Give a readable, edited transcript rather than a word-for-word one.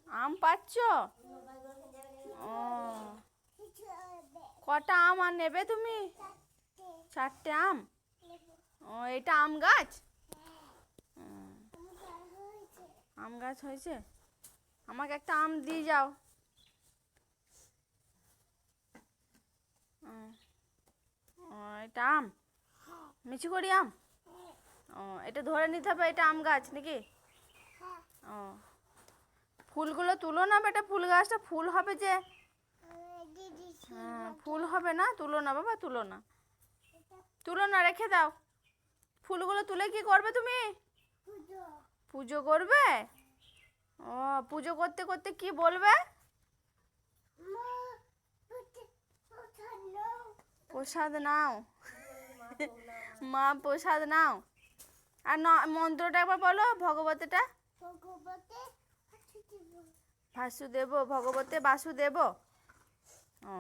আম পাচ্ছ? ও, কটা আম আর নেবে তুমি? 4টে আম? ও, এটা আম গাছ? আম গাছ হয়েছে? আমাকে একটা আম দিয়ে যাও। ও, এটা আম? মিচি করি আম? ও, এটা ধরে নিতে হবে, এটা আম গাছ নাকি? ও, ফুলগুলো তুলো না বেটা, ফুল গাছটা ফুল হবে যে। হ্যাঁ, ফুল হবে না, তুলো না বাবা, তুলো না, তুলো না, রেখে দাও। ফুলগুলো তুলে কি করবে তুমি? পুজো করবে? ও, পুজো করতে করতে কি বলবে? প্রসাদ নাও। মা প্রসাদ নাও। আর মন্ত্রটা একবার বলো, ভগবতীটা। ভাসুদেব ভগবতে বাসুদেব। ও,